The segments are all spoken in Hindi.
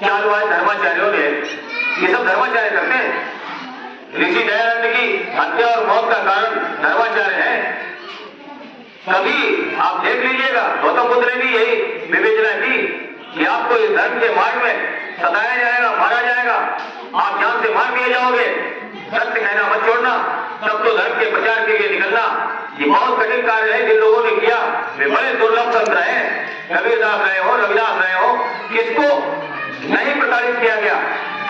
क्या हुआ है धर्माचार्यों ने, ये सब धर्माचार्य करते हैं। ऋषि दयानंद की हत्या और मौत का कारण धर्माचार्य है। कभी आप देख लीजिएगा, गौतम बुद्ध ने भी यही विवेचना की कि आपको इस धर्म के मार्ग में सताया जाएगा, मारा जाएगा, आप जान से मार दिए जाओगे, सत्य कहना मत छोड़ना, तब तो धर्म के प्रचार के लिए निकलना। ये बहुत कठिन कार्य है जिन लोगों ने किया, वे बड़े दुर्लभ संत रहे, कबीरदास रहे हो, रविदास रहे हो, किसको नहीं प्रताड़ित किया गया,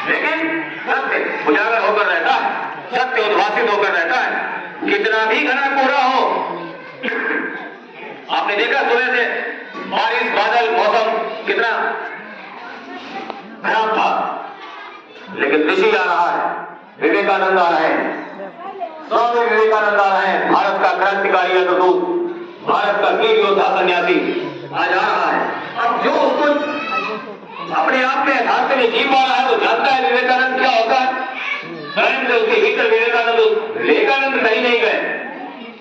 लेकिन सत्य उजागर होकर रहता है, सत्य उद्भासित होकर रहता है, कितना भी घना कोहरा हो। आपने देखा सुबह से बारिश, बादल, मौसम कितना खराब था, लेकिन ऋषि आ रहा है, विवेकानंद आ रहे हैं, स्वामी विवेकानंद आ रहे हैं, भारत का क्रांतिकारी अग्रदूत, भारत का वीर योद्धा सन्यासी आ जा रहा है। अब जो उसको अपने आप में यथार्थ में जीव वाला है वो जानता है विवेकानंद क्या होता है। स्वयं से उसके भीतर विवेकानंद कहीं नहीं गए,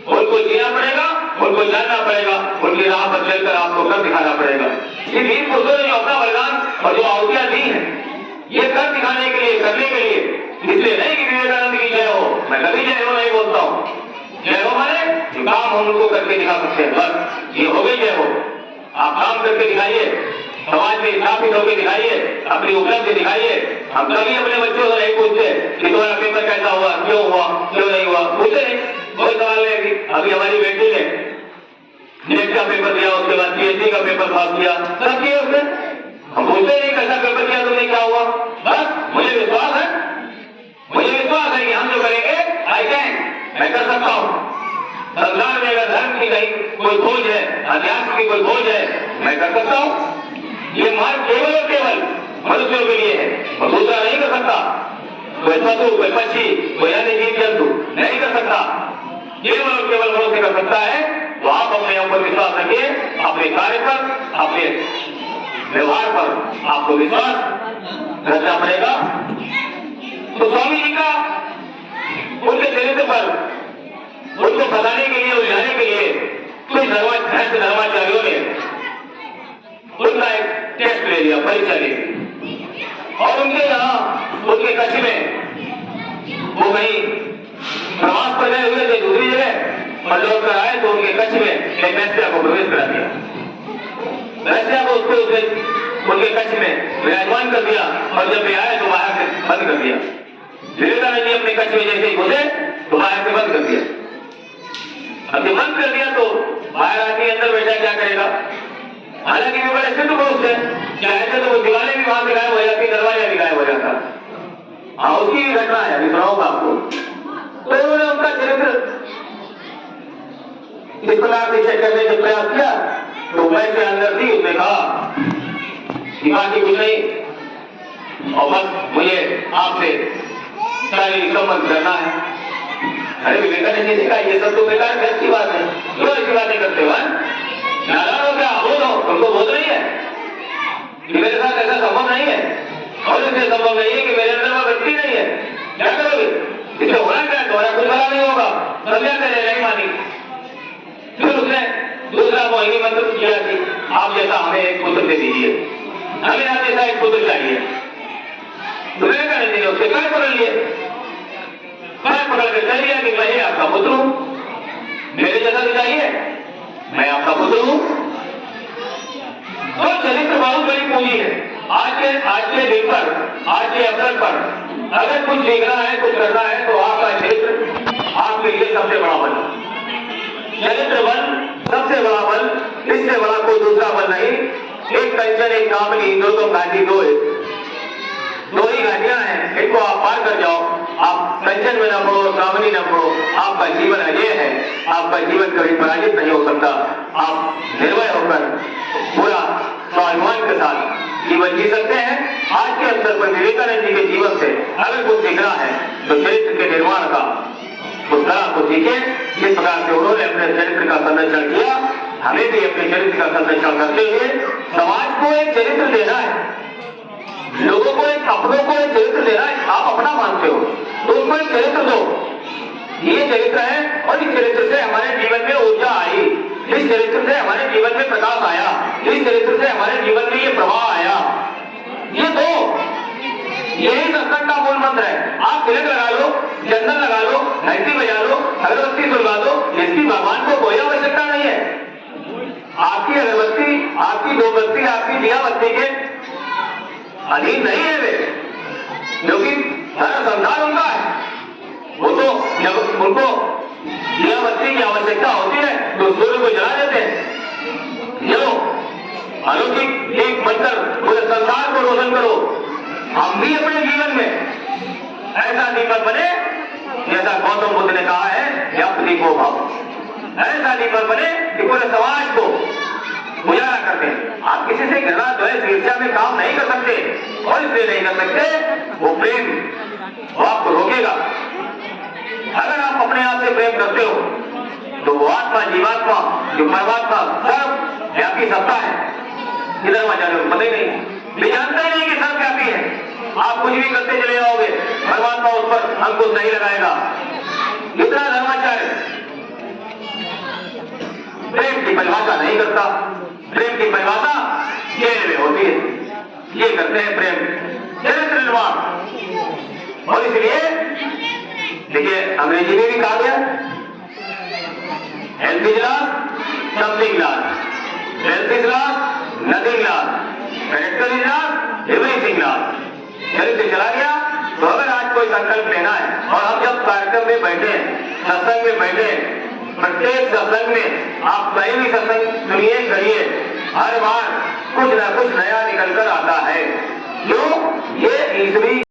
उनको जीना पड़ेगा, उनको जानना पड़ेगा, उनकी राह पर चलकर आपको कर दिखाना पड़ेगा। ये वीर पुरुषों ने जो अपना बलिदान और जो आहुतियां दी हैं, ये कर दिखाने के लिए, करने के लिए, इसलिए नहीं कि विवेकानंद की जय हो, मैं कभी जय हो नहीं बोलता हूँ। जय हो माने जो काम हम उनको करके दिखा सकते हैं, बस ये हो गई जय हो। आप काम करके दिखाइए, समाज में स्थापित होकर दिखाइए, अपनी उपलब्धि दिखाइए। हम कभी अपने बच्चों से नहीं पूछते कि तुम्हारा पेपर कैसा हुआ, क्यों हुआ, क्यों नहीं हुआ, पूछते नहीं, कोई सवाल नहीं। अभी हमारी बेटी ने नेट का पेपर दिया, उसके बाद पीएचडी का पेपर पास किया, सब किया उसने। हम पूछते नहीं कैसा पेपर किया तुमने, क्या हुआ, बस मुझे विश्वास है, मुझे विश्वास है कि हम जो करेंगे आई कैन, मैं कर सकता हूँ। संसार में अगर धर्म की कहीं कोई खोज है, अध्यात्म की कोई खोज है, मैं कर सकता हूँ। ये मार्ग केवल और केवल मनुष्यों के लिए है, और दूसरा नहीं कर सकता। कोई पशु, कोई पक्षी, कोई अन्य जीव जंतु नहीं कर सकता, केवल और केवल मनुष्य कर सकता है। तो आप अपने ऊपर विश्वास रखिए, अपने कार्य पर, अपने व्यवहार पर आपको विश्वास रखना पड़ेगा। तो स्वामी जी का उनके चरित्र पर उनको बताने के लिए, उलझाने के लिए कुछ धर्माचार्यों ने उनका एक टेस्ट ले लिया, परीक्षा ली, और उनके यहाँ उनके कच्छ में वो कहीं प्रवास पर गए हुए थे दूसरी जगह, और लौट कर आए तो उनके कच्छ में एक वैश्या को प्रवेश करा दिया। वैश्या को उसको उनके कच्छ में विराजमान कर दिया, और जब वे आए तो बाहर से बंद कर दिया। विवेकानंद जी अपने कच्छ में जैसे ही घुसे तो बाहर से बंद कर दिया। अब जब बंद कर दिया तो बाहर आदमी अंदर बैठा क्या करेगा, हालांकि वे बड़े सिद्ध पुरुष थे, चाहे तो वो दीवारें भी वहां से गायब हो जाती, दरवाजा भी गायब हो जाता। हाँ, उसकी भी घटना है, अभी सुनाऊंगा आपको। तो उन्होंने उनका चरित्र इस प्रकार से चेक करने का प्रयास किया, तो वैसे अंदर थी, उसने कहा कि बाकी कुछ नहीं, और बस मुझे आपसे शारीरिक संबंध करना है। अरे विवेकानंद जी ने कहा ये सब तो बेकार है, अच्छी बात है, क्यों ऐसी बातें करते हो, नाराज हो क्या, बोलो, तुमको बोध नहीं है कि मेरे साथ ऐसा संभव नहीं है, और इसलिए संभव नहीं है कि मेरे अंदर वो वृत्ति नहीं है, क्या करोगे, इससे होना क्या, तुम्हारा कुछ भला नहीं होगा, समझा करे, नहीं मानी। फिर उसने दूसरा मोहिनी मंत्र किया कि आप जैसा हमें एक पुत्र दे दीजिए, हमें आप जैसा एक पुत्र चाहिए। तो विवेकानंद जी ने उसके पैर पकड़ लिए, पैर पकड़ कर कह दिया कि मैं आपका पुत्र हूं, मेरे जैसा भी चाहिए, मैं आपका पुत्र हूं। तो चरित्र बहुत बड़ी पूंजी है। आज के दिन पर, आज के अवसर पर अगर कुछ सीखना है, कुछ करना है, तो आपका चरित्र आपके लिए सबसे बड़ा बल। चरित्र बल सबसे बड़ा बल, इससे बड़ा कोई दूसरा बल नहीं। एक कंचन, एक कामनी, दुर्गम घाटी, दो ही घाटियां हैं, इनको आप पार कर जाओ, आप कंचन में न पड़ो, कामनी न पड़ो, आपका जीवन अजय है, आपका जीवन कभी पराजित नहीं हो सकता। आप निर्भय होकर पूरा स्वाभिमान के साथ जीवन जी सकते हैं। आज के अवसर पर विवेकानंद जी के जीवन से अगर कुछ सीखना है तो चरित्र के निर्माण का उस तरह को सीखे जिस प्रकार से उन्होंने अपने चरित्र का संरक्षण किया। हमें भी अपने चरित्र का संरक्षण करते हुए समाज को एक चरित्र देना है, लोगों को एक, अपनों को एक चरित्र देना है। आप अपना मानते हो तो उसको एक चरित्र दो, ये चरित्र है, और इस चरित्र से हमारे जीवन में ऊर्जा आई, इस चरित्र से हमारे जीवन में प्रकाश आया, इस चरित्र से हमारे जीवन में ये प्रवाह आया, ये दो। यही सत्संग का मूल मंत्र है। आप तिलक लगा लो, चंदन लगा लो, घंटी बजा लो, अगरबत्ती सुलगा दो, इसकी भगवान को कोई आवश्यकता नहीं है। आपकी अगरबत्ती, आपकी दो बत्ती, आपकी दिया बत्ती के अधीन नहीं है वे, क्योंकि सारा संसार उनका है। वो तो जब उनको दिया बत्ती की आवश्यकता होती है तो सूर्य को जला देते हैं। जो अलौकिक एक बनकर पूरे संसार को रोशन करो। हम भी अपने जीवन में ऐसा दीपक बने जैसा गौतम बुद्ध ने कहा है, जप दीपो भाव। ऐसा दीपक बने कि पूरे समाज को उजाला करते हैं। आप किसी से घृणा द्वेष ईर्ष्या में काम नहीं कर सकते, और इसलिए नहीं कर सकते वो प्रेम वो आपको रोकेगा। अगर आप अपने आप से प्रेम करते हो तो वो आत्मा, जीवात्मा, जो परमात्मा सर्व व्यापी सत्ता है, इधर वहां जाने को पता ही नहीं, वे जानते ही नहीं कि सर्व व्यापी है। आप कुछ भी करते चले जाओगे, परमात्मा उस पर अंकुश नहीं लगाएगा। इतना धर्माचार्य प्रेम की परिभाषा नहीं करता। प्रेम की परिभाषा खेल में होती है। ये करते हैं प्रेम चरित्र निर्माण। और इसलिए देखिए अंग्रेजी में भी कहा गया, health is lost, something lost, health is lost, nothing lost, character is lost, everything lost. चरित्र चला गया तो अगर आज कोई संकल्प लेना है, और हम जब कार्यक्रम में बैठे हैं, सत्संग में बैठे हैं, प्रत्येक सत्संग में आप कहीं भी सत्संग सुनिए करिए, हर बार कुछ ना कुछ नया निकल कर आता है। जो ये ईश्वरी